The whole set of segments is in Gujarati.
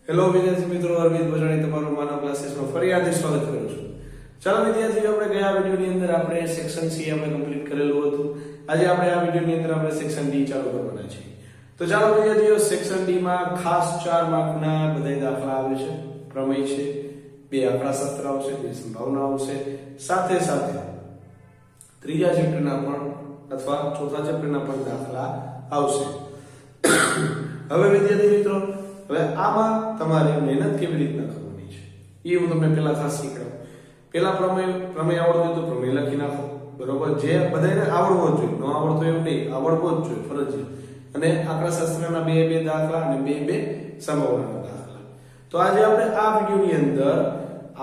હેલો વિદ્યાર્થી મિત્રો, અરવિંદ ભજાણી તમારું માનવ ક્લાસીસમાં ફરી હાર્દિક સ્વાગત કરું છું. ચાલો વિદ્યાર્થીઓ, આપણે ગયા વિડિયોની અંદર આપણે સેક્શન સી આપણે કમ્પ્લીટ કરેલું હતું. આજે આપણે આ વિડિયોની અંદર આપણે સેક્શન ડી ચાલુ કરવાના છીએ. તો ચાલો વિદ્યાર્થીઓ, સેક્શન ડી માં ખાસ 4 માર્કના બધા દાખલા આવે છે, પ્રમેય છે, 2 આંકડાશાસ્ત્ર આવશે, 2 સંભાવના આવશે, સાથે સાથે ત્રીજા ચેપ્ટરના પણ અથવા ચોથા ચેપ્ટરના પણ દાખલા આવશે. હવે વિદ્યાર્થી મિત્રો, હવે આમાં તમારે મહેનત કેવી રીતના કરવાની છે એ હું તમને પહેલા ખાસ શીખવાડું. પહેલા પ્રમેય આવડતું તો પ્રમેય લખી નાખો, બરોબર? જે બધાને આવડવો જ જોઈએ, ન આવડતો એવું નહીં, આવડવો જ જોઈએ ફરજિયાત. અને આંકડાશાસ્ત્રના બે દાખલા અને બે સંભાવનાના દાખલા. તો આજે આપણે આ વિડિયોની અંદર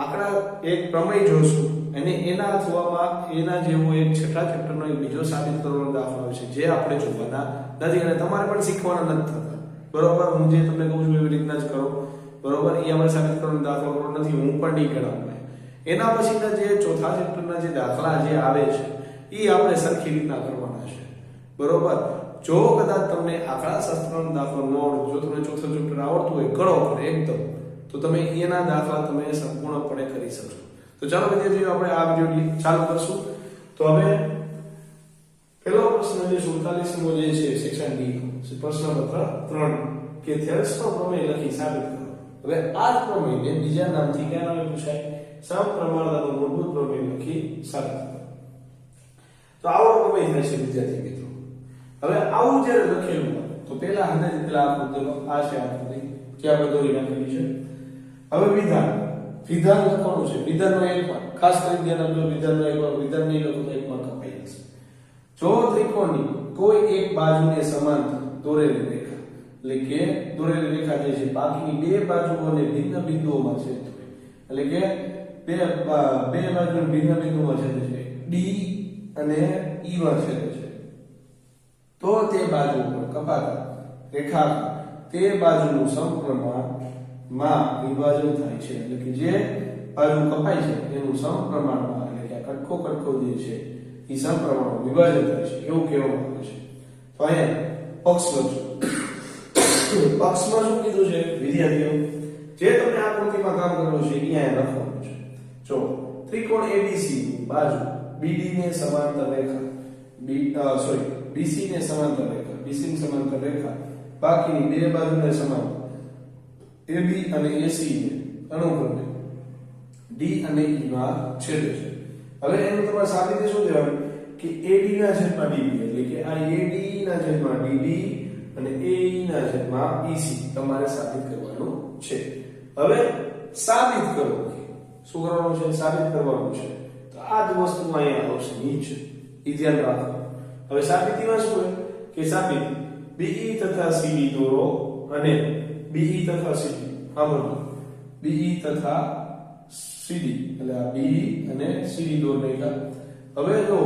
આંકડા એક પ્રમેય જોશું અને એના અથવામાં એના જેવો એક છઠ્ઠા ચેપ્ટરનો એક બીજો સાબિત કરવાનો દાખલો છે, જે આપણે જોવાના નથી અને તમારે પણ શીખવાના નથી થતા, બરોબર? હું જે તમને કહું છું એવી રીતના જ કરો, બરોબર? એ આપણે સાબિત કરવાનો દાખલો કરવો નથી, હું પણ નહીં કરાવું. એના પછીના જે ચોથા ચેપ્ટરના જે દાખલા જે આવે છે એ આપણે સરખી રીતના કરવાના છે, બરોબર? જો કદાચ તમને આંકડાશાસ્ત્રનો દાખલો ન આવડે, જો તમને ચોથો ચેપ્ટર આવડતું હોય કરો પણ એકદમ, તો તમે એના દાખલા તમે સંપૂર્ણપણે કરી શકશો. તો ચાલો વિદ્યાર્થીઓ, આપણે આ વિડિયો ચાલુ કરશું. તો હવે પહેલો પ્રશ્ન જે 47મો જે છે સેક્શન ડી, પ્રશ્ન નંબર 3 કે થેલેસનો પ્રમેય લખી સાબિત કરો. હવે આ જ પ્રમેયને બીજા નામથી કયા નામે પૂછાય? સમપ્રમાણતાનો મૂળભૂત પ્રમેય લખી સાબિત કરો. તો આવો પ્રમેય થાય છે વિદ્યાર્થી મિત્રો. હવે આવું જ્યારે લખેલું હોય તો પહેલા આકૃતિ આ છે, આકૃતિ જે આપણે દોરી નાખેલી છે. હવે વિધાન લખવાનું છે. વિધાનનો એક માર્ક ખાસ કરી ધ્યાન આપજો. વિધાનનો એક માર્ક, વિધાન નહીં લખો તો એક માર્ક કપાઈ જશે. જો ત્રિકોણની કોઈ એક બાજુને સમાંતર દોરેલી રેખા, એટલે કે દોરેલી રેખા જે છે બાકીની બે બાજુઓને ભિન્ન બિંદુઓમાં છેદે છે, એટલે કે બે બાજુને ભિન્ન બિંદુઓમાં છેદે છે, ડી અને ઈ માં છેદે છે, તો તે બાજુ પર કપાતા રેખા તે બાજુનું સમપ્રમાણમાં વિભાજન થાય છે. એટલે કે જે બાજુ કપાય છે એનું સમપ્રમાણમાં, એટલે કે આ કટકો જે છે એ સમપ્રમાણમાં વિભાજન થાય છે એવું કહેવામાં આવે છે. તો અહીંયા પક્ષ લખજો. પક્ષમાં શું કીધું છે વિદ્યાર્થીઓ? જે તમને આકૃતિમાં કામ કરવું છે અહીંયા લખવાનું છે. જો ત્રિકોણ ABC બાજુ BD ને સમાંતર રેખા, BC ને સમાંતર રેખા, BC ને સમાંતર રેખા બાકીની બે બાજુને સમાંતર AB અને AC ને અનુક્રમે D અને E માં છેદે છે. હવે એનું તમારે સાબિતી શું દેવાનું કે AD ના છેદમાં DB, એટલે કે આ AD ના છેદમાં DB અને AE ના છેદમાં EC તમારે સાબિત કરવાનું છે. હવે સાબિત કરો. શું કરવાનું છે? સાબિત કરવાનું છે. તો આ જ વસ્તુ અહીંયા આવશે નીચે, એ ધ્યાન રાખો. હવે સાબિતીમાં શું હોય કે સાબિત BE તથા CD દોરો અને BE તથા CD, હા બોલો, BE તથા CD, એટલે આ BE અને CD દોર નાખ્યા. હવે જો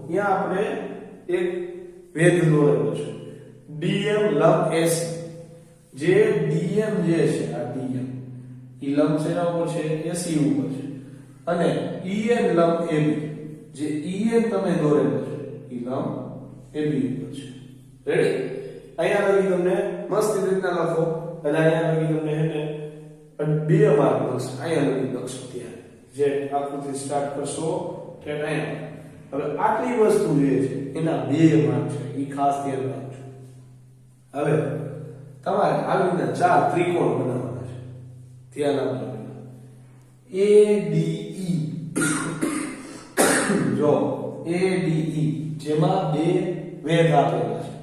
અહીંયા આપણે એક વેધ દોરેલો છે DM લંબ AC. જે DM જે છે આ DM ઈ લંબ શેના ઉપર છે? AC ઉપર છે. અને EN લંબ AB, જે EN તમે દોરેલો છે ઈ લંબ AB ઉપર છે. રેડી? અહીંયા લગી તમને મસ્ત રીતના લખો અને અહીંયા લગી તમને હે બે માર્ક મળશે. અહીંયા લગી લખશો ત્યાં જે આકૃતિ સ્ટાર્ટ કરશો કે અહીંયા. હવે આટલી વસ્તુ જે છે એના 2 માર્ક છે, એ ખાસ ધ્યાન રાખજો. હવે તમારે આવી રીતના 4 ત્રિકોણ બનાવવાના છે, ધ્યાન આપજો. ADE જો ADE જેમાં 2 વેધ આપેલા છે,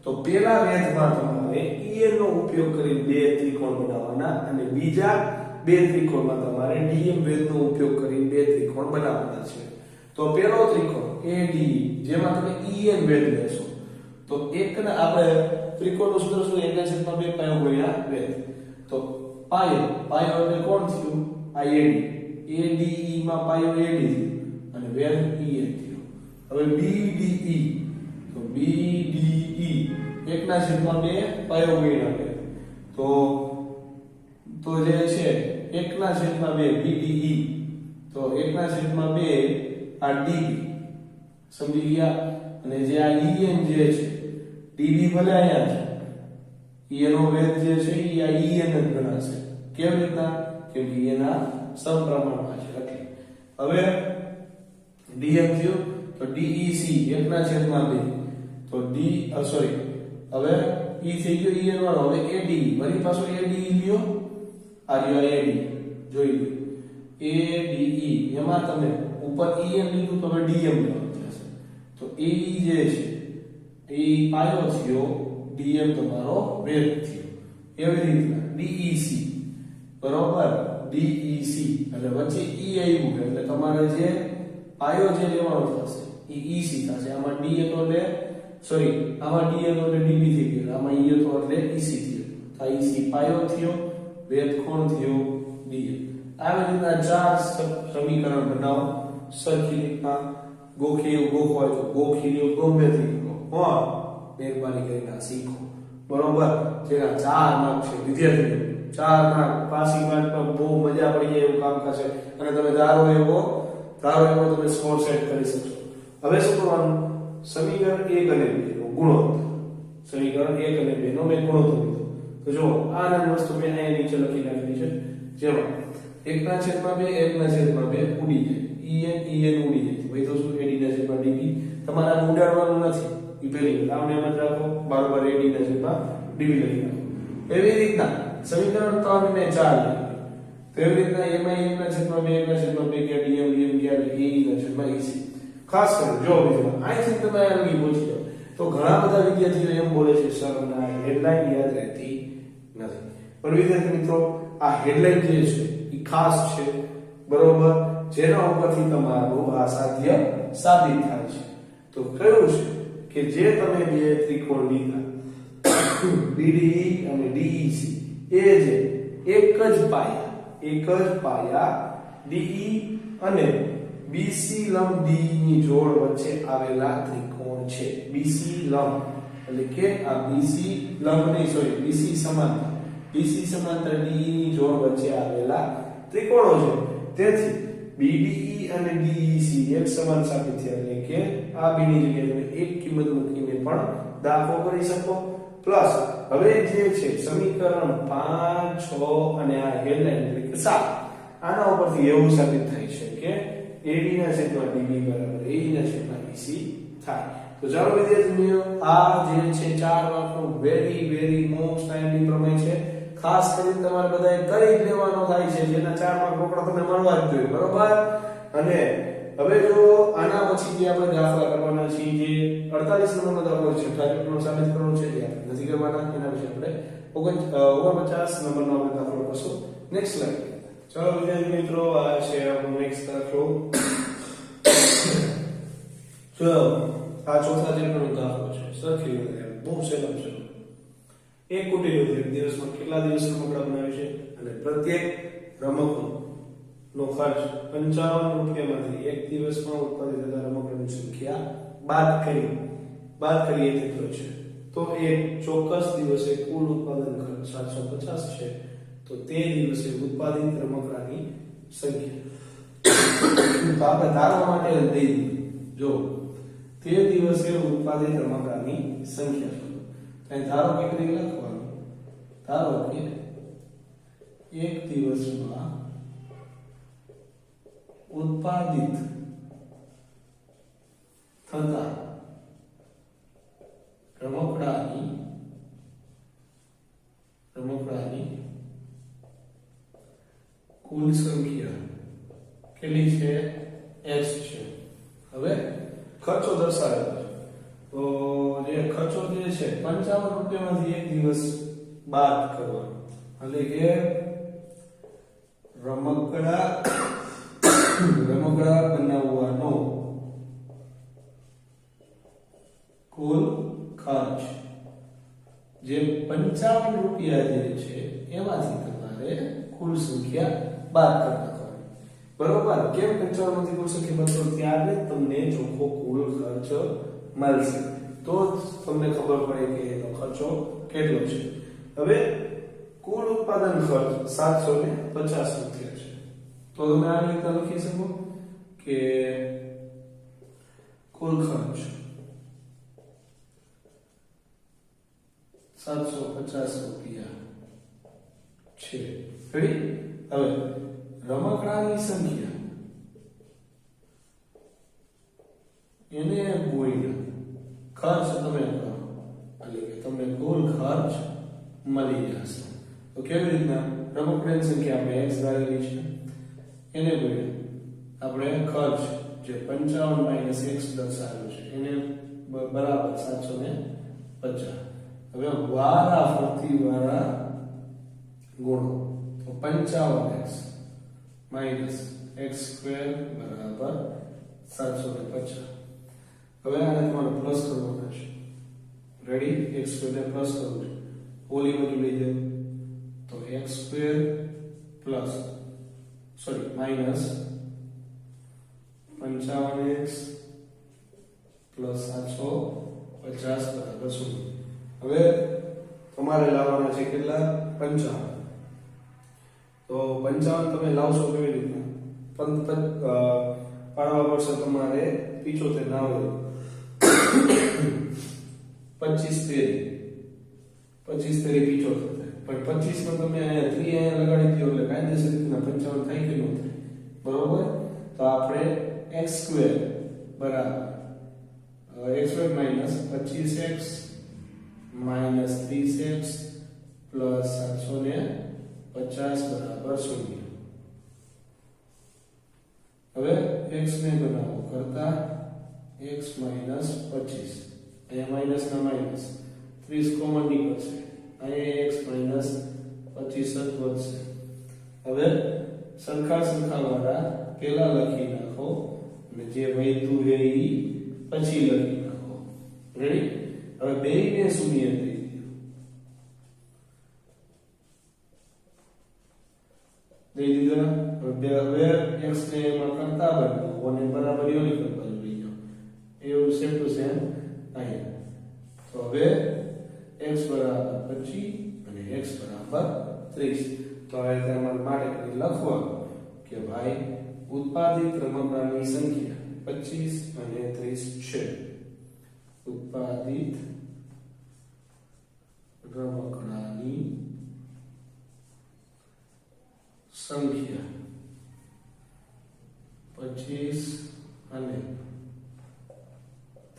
તો પેલા વેધમાં તમારે EN નો ઉપયોગ કરી 2 ત્રિકોણ બનાવવાના અને બીજા 2 ત્રિકોણમાં તમારે DM વેધનો ઉપયોગ કરી 2 ત્રિકોણ બનાવવાના છે. તો પેલો ત્રિકોણ ADE જેમાં તમે EN વેધ લેશો, તો એકના આપણે ત્રિકોણનું સૂત્ર શું? 1/2 પાયો ગુણ્યા વેધ. તો પાયો એટલે કોણ થયું? આ AD. ADE માં પાયો AD થયો અને વેધ EN થયો. હવે BDE, તો BDE 1/2 પાયો ગુણ્યા વેધ. તો જે છે 1/2 BDE, તો 1/2 આ DB, સમજી ગયા? અને જે આ EN જે છે DB ભલે અહીંયા છે, EN નો વેધ જે છે એ આ EN જ ગણાશે. કેવી રીતના? કેમ કે એના સમપ્રમાણમાં છે એટલે હવે dm થયું તો DEC 1/2 તો હવે e થઈ ગયો en વાળો હવે AD વળી પાછો AD લ્યો આ રહ્યો AD જોઈ લો ADE એમાં તમે ઉપર en લીધું તો હવે dm લેવાનું થશે તો AE જે છે એ પાયો થયો dm તમારો વેગ થયો એવી રીતના DEC બરોબર DEC એટલે વચ્ચે e આવ્યું એટલે તમારે જે પાયો જે લેવાનો થશે એ EC થશે આમાં d હતો એટલે આમાં d હતો એટલે db થઈ ગયો આમાં e હતો એટલે EC થયો તો EC પાયો થયો વેગ કોણ થયો dm આવી રીતના ચાર સમીકરણ બનાવો સરખી રીતના ગોખવાય તો ગોખી લ્યો ગમે તે કોણ મહેરબાની કરીને શીખો બરોબર જેના 4 માર્ક છે વિદ્યાર્થીઓ 4 માર્ક પાસિંગ માર્કમાં બહુ મજા પડી જાય એવું કામ કરશે અને તમે ધારો એવો તમે સ્કોર સેટ કરી શકશો હવે શું કરવાનું સમીકરણ 1 અને 2 નો ગુણોત્તર સમીકરણ 1 અને 2 નો મેં ગુણોત્તર લીધો તો જો આ નાની વસ્તુ મેં અહીં નીચે લખી નાખી છે જેમાં 1/2 ઉડી જાય en ઉડી જાય ભાઈ તો શું AD/db તમારે ઉડાડવાનું નથી ઈ પેલી આમને એમ જ રાખો બરાબર AD/db લખી નાખો એવી રીતના સમીકરણ 3 ને 4 તેવી રીતના એમાં 1/2 કે dm કે AE/EC ખાસ કરીને જો મિત્રો અહીંથી તમે આવી પહોંચી જાવ તો ઘણા બધા વિદ્યાર્થીઓ એમ બોલે છે સર ના હેડલાઈન યાદ રહેતી નથી પણ વિદ્યાર્થી મિત્રો આ હેડલાઈન જે છે એ ખાસ છે બરોબર જેના ઉપરથી તમારું આ સાધ્ય સાબિત થાય છે તો કયું છે કે જે તમે બે ત્રિકોણ લીધા BDE અને DEC એ જે એક જ પાયા DE અને BC લંબ D ની જોડ વચ્ચે આવેલા ત્રિકોણ છે BC લંબ એટલે કે આ BC લંબ નહીં BC સમાંતર DE ની જોડ વચ્ચે આવેલા ત્રિકોણો છે તેથી BDE અને DEC એક સમાન સાબિત થયા એટલે કે આ b ની જગ્યાએ તમે એક કિંમત મૂકીને પણ દાખલો કરી શકો પ્લસ હવે જે છે સમીકરણ 5 6 અને આ હેડલાઈન એટલે કે 7 આના ઉપરથી એવું સાબિત થાય છે કે AD/db બરાબર AE/EC થાય તો ચાલો વિદ્યાર્થીઓ આ જે છે 4 માર્કનો વેરી મોસ્ટ ટાઈમલી પ્રમેય છે ખાસ કરીને તમારે બધાએ કરી જ લેવાનો થાય છે જેના 4 માર્ક રોકડા તમને મળવા જ જોઈએ બરોબર અને હવે જો આના પછી જે આપણે દાખલા કરવાના છે જે 48 નંબરનો દાખલો છે છઠ્ઠા ચેપ્ટરનો સાબિત કરવાનો છે જે આપણે નથી કરવાના એના વિશે આપણે 49 નંબરનો આપણે દાખલો કરશું નેક્સ્ટ સ્લાઇડ ચાલો વિદ્યાર્થી મિત્રો આ છે આપણો નેક્સ્ટ દાખલો ચલો આ ચોથા ચેપ્ટરનો દાખલો છે સરખી રીતે બહુ સહેલો છે એક કુટીર ઉદ્યોગ દિવસમાં કેટલા દિવસ રમકડા બનાવે છે અને પ્રત્યેક રમકડું ખર્ચ 55 રૂપિયામાંથી એક દિવસમાં ઉત્પાદિત થતા રમકડાની સંખ્યા બાદ કરીએ તેટલો છે તો એક ચોક્કસ દિવસે કુલ ઉત્પાદન ખર્ચ 750 છે તો તે દિવસે ઉત્પાદિત રમકડાની સંખ્યા તો આપણે ધારવા માટે દઈ દીધું જો તે દિવસે ઉત્પાદિત રમકડાની સંખ્યા અહીં ધારો કે રીતે લખવાનું ધારો કે એક દિવસમાં ઉત્પાદિત થતા રમકડાની કુલ સંખ્યા કેટલી છે x છે હવે ખર્ચો દર્શાવેલો છે તો જે ખર્ચો જે છે 55 રૂપિયામાંથી એક દિવસ બાદ કરવાનો એટલે કે રમકડા બનાવવાનો કુલ ખર્ચ જે 55 રૂપિયા જે છે એમાંથી તમારે કુલ સંખ્યા બાદ કરવાની બરોબર કેમ 55 માંથી કુલ સંખ્યા બાદ કરો ત્યારે તમને ચોખ્ખો કુલ ખર્ચ મળશે તો તમને ખબર પડે કે એનો ખર્ચો કેટલો છે હવે કુલ ઉત્પાદન ખર્ચ 750 રૂપિયા છે તો તમે આ રીતે લખી શકો કે કુલ ખર્ચ 750 રૂપિયા છે છે. રેડી? હવે રમકડાની સંખ્યા એને ગુણ્યા ખર્ચ તમે કરો એટલે કે તમને કુલ ખર્ચ મળી જશે. તો કેવી રીતના? રમકડાની સંખ્યા આપણે x ધારેલી છે એને ગુણ્યા આપણે ખર્ચ જે 55 - x દર્શાવ્યું છે એને બરાબર 750. હવે વારા ફરતી વાળા ગુણો તો 55x - x² બરાબર 750. હવે આને તમારે પ્લસ કરવાના છે. રેડી? x² ને પ્લસ કરવું છે. ઓલી બાજુ લઈ જાઓ તો x² plus minus 55x plus 750 બરાબર 0. હવે તમારે લાવવાના છે કેટલા? 55. તો 55 તમે લાવશો કેવી રીતના? પાડવા પડશે તમારે 75 ના હોય 25 તેરી 75 પણ 25 માં તમે અહીંયા 3 અહીંયા લગાડી દો એટલે કાયદેસર રીતના 55 થાય કે ન થાય? બરોબર? તો આપણે x² બરાબર x² minus 25x minus 30x plus 750 બરાબર 0. હવે x ને બનાવો કરતા x માઈનસ 25 અહીંયા માઈનસ ના માઈનસ 30 કોમન નીકળશે અહીંયા x માઈનસ 25 વધશે. હવે સરખા વાળા પેલા લખી નાખો અને જે વધ્યું છે એ પછી લખી નાખો. રેડી? હવે બેયને શૂન્ય થઈ દીધા. હવે x ને એમાં કરતા બદલો અને બરાબર યોની કરતા લઈ જાઓ. એવું સેમ ટુ સેમ અહીંયા. તો હવે x બરાબર 25 અને x બરાબર 30. તો હવે તમારે માટે લખવાનું કે ભાઈ ઉત્પાદિત રમકડાની સંખ્યા 25 અને 30 છે. ઉત્પાદિત રમકડાની સંખ્યા 25 અને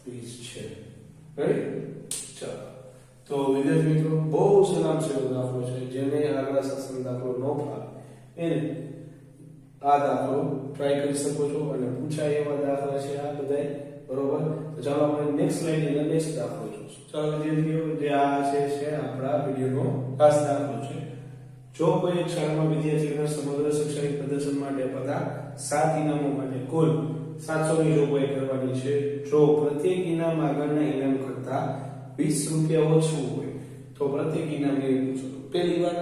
30 છે. રાઈટ? ચાલો. તો વિદ્યાર્થી મિત્રો બહુ સલામ છે દાખલો છે. જેને આગળ શાસન દાખલો ન ફાવે એને આ દાખલો ટ્રાય કરી શકો છો અને પૂછાય એવા દાખલા છે આ બધાય. બરોબર? તો ચાલો આપણે નેક્સ્ટ સ્લાઇડ એટલે નેક્સ્ટ દાખલો જોઈશું. ચાલો વિદ્યાર્થીઓ, જે આ છે આપણા વિડિયોનો ખાસ દાખલો છે. જો કોઈ એક શાળામાં વિદ્યાર્થીઓના સમગ્ર શૈક્ષણિક પ્રદર્શન માટે બધા 7 ઇનામો માટે કુલ 700 ની જોગવાઈ કરવાની છે. જો પ્રત્યેક ઇનામ આગળના ઇનામ કરતા 20 રૂપિયા ઓછું હોય તો પ્રત્યેક ઇનામ એ પૂછો. પહેલી વાર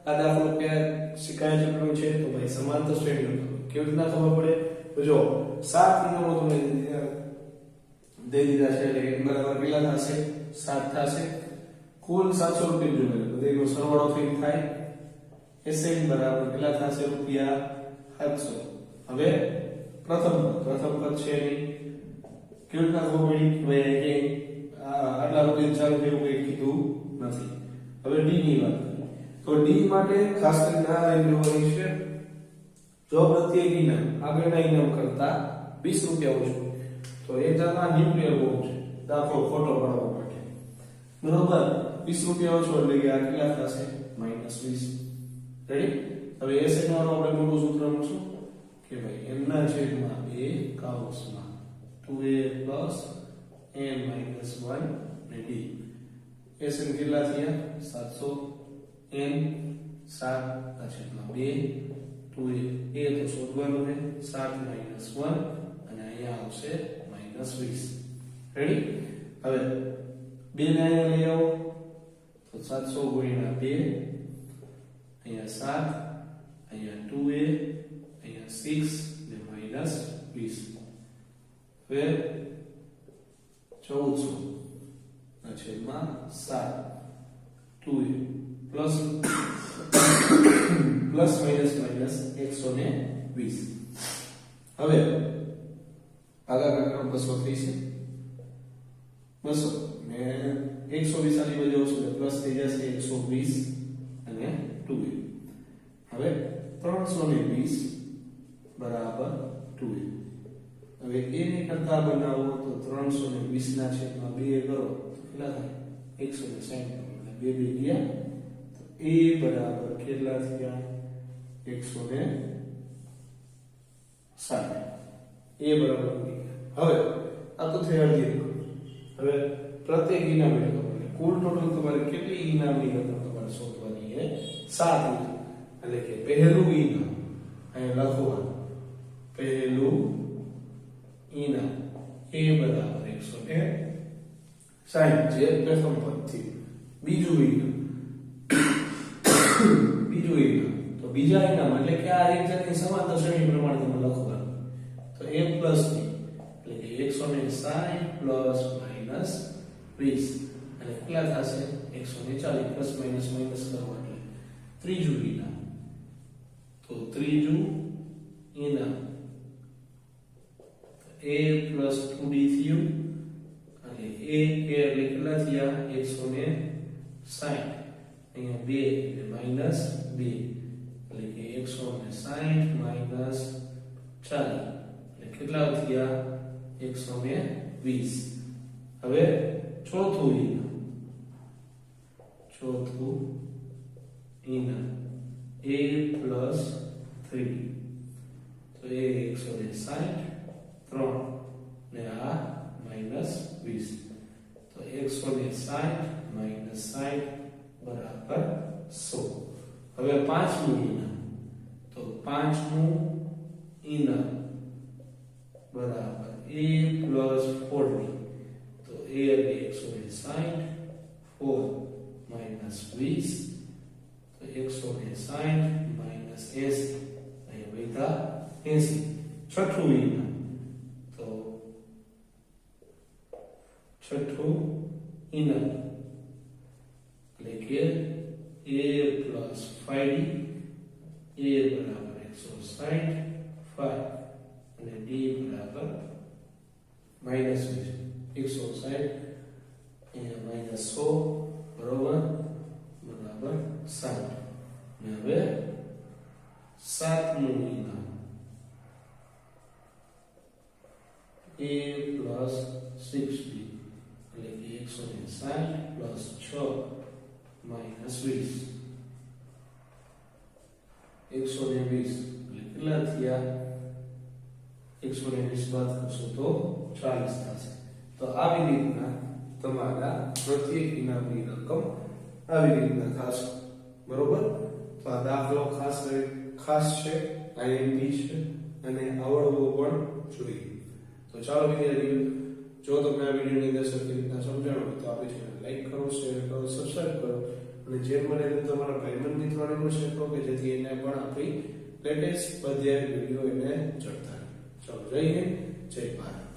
આ દાખલો ક્યાં શીખાય છે તો ભાઈ સમાંતર શ્રેણીઓ. કેવી રીતના ખબર પડે? તો જો 7 ઇનામો તમને દે દીધા છે એટલે બરાબર કેટલા થશે? 7 થશે. કુલ 700 રૂપિયા જોઈએ તો એનો સરવાળો થઈ થાય SN બરાબર કેટલા થશે? રૂપિયા 700. હવે પ્રથમ પદ છે એની કેવી રીતના ખબર પડી? ભાઈ આટલા રૂપિયા ચાલુ થયું કઈ કીધું નથી. હવે D ની વાત કરીએ તો D માટે ખાસ કરીને આ વેલ્યુ હોય છે. જો પ્રત્યેક ઇનામ આગળના ઇનામ કરતા 20 રૂપિયા ઓછું તો એ જાતના ન્યુક્લિયર બોમ્બ છે. દાખલો ફોટો પાડવા માટે. બરોબર? 20 રૂપિયા ઓછો એટલે કે આ કેટલા થશે? -20. રેડી? હવે SN વાળો આપણે મોટું સૂત્ર મૂકશું કે ભાઈ n ના છેદમાં 2 કૌંસમાં 2a + n - 1 ને d. SN કેટલા થયા? 700 n 7 ના છેદમાં 2 2a તો શોધવાનું છે 7 - 1 અને અહીંયા આવશે -20. રેડી? હવે 2 ને અહીંયા લઈ આવો તો 700 ગુણ્યા 2 અહીંયા 7 અહીંયા 2a અહીંયા 6 ને -20. હવે 1400 ના છેદમાં 7 2a પ્લસ માઈનસ 120. હવે આગળ 200 થઈ છે. 200 ને 120 આની બાજુ આવશે પ્લસ થઈ જશે 120 અને 2a. 320 બરાબર 2a. હવે a ને કરતા બનાવો તો 320 ના છેદમાં 2 કરો તો કેટલા થાય 160. એટલે 2 ગયા તો a બરાબર કેટલા થયા 160. a બરાબર હવે આ તો થઈ અડધી રકમ. હવે પ્રત્યેક ઇનામની રકમ એટલે કુલ ટોટલ તમારે કેટલી ઇનામની રકમ તમારે શોધવાની છે 7 ઇનામ. એટલે કે પહેલું ઇનામ અહીં લખવાનું પહેલું ઇનામ a બરાબર 160 જે પ્રથમ પદ થયું. બીજું ઇનામ તો બીજા ઇનામ એટલે કે આ એક જાતની સમાંતર શ્રેણી પ્રમાણે તમે લખવાનું તો a પ્લસ b એટલે કે 160 પ્લસ માઈનસ 20 અને કેટલા થશે 140 પ્લસ માઈનસ કરવા એટલે ત્રીજું ઇનામ. તો ત્રીજું ઇનામ a પ્લસ 2d થયું અને a એટલે કેટલા થયા 160 અહીંયા 2 એટલે માઈનસ 2 એટલે કે 160 માઈનસ 40 એટલે કેટલા થયા 120. હવે ચોથું ઇનામ a પ્લસ 3 તો એ 160 3 ને આ માઈનસ 20 તો 160 માઈનસ 60 બરાબર 100. હવે પાંચમું ઇનામ તો પાંચમું ઇનામ બરાબર a પ્લસ 40 તો a એટલે 160 4 માઈનસ 20 તો 160 માઈનસ 80 અહીં વૈધા 80. છઠ્ઠું ઇનામ તો છઠ્ઠું ઇનામ એટલે કે a પ્લસ 5d a બરાબર 160 5 અને d બરાબર માઈનસ 160 અહીંયા માઈનસ 100 બરોબર 60. અને હવે સાતમું ઇનામ a પ્લસ 6d એટલે કે 160 પ્લસ 6 માઈનસ 20 120 એટલે કેટલા થયા 120 બાદ કરશો તો 40 થશે. તો આવી રીતના તમારા પ્રત્યેક ઇનામની રકમ આવી રીતના થશે બરોબર. તો આ દાખલો ખાસ છે IMP છે અને આવડવો પણ જોઈએ. તો ચાલો વિદ્યાર્થીઓ જો તમને આ વિડિયોની અંદર સરખી રીતના સમજાણો હોય તો આપણી ચેનલ લાઈક કરો શેર કરો સબસ્ક્રાઇબ કરો અને જેમ બને તેમ તમારા ભાઈબંધ મિત્રોને પણ શેર કરો કે જેથી એને પણ આપણી લેટેસ્ટ સ્વાધ્યાય વિડિયો એને ચડતા રહે. ચાલો જય હિન્દ જય ભારત.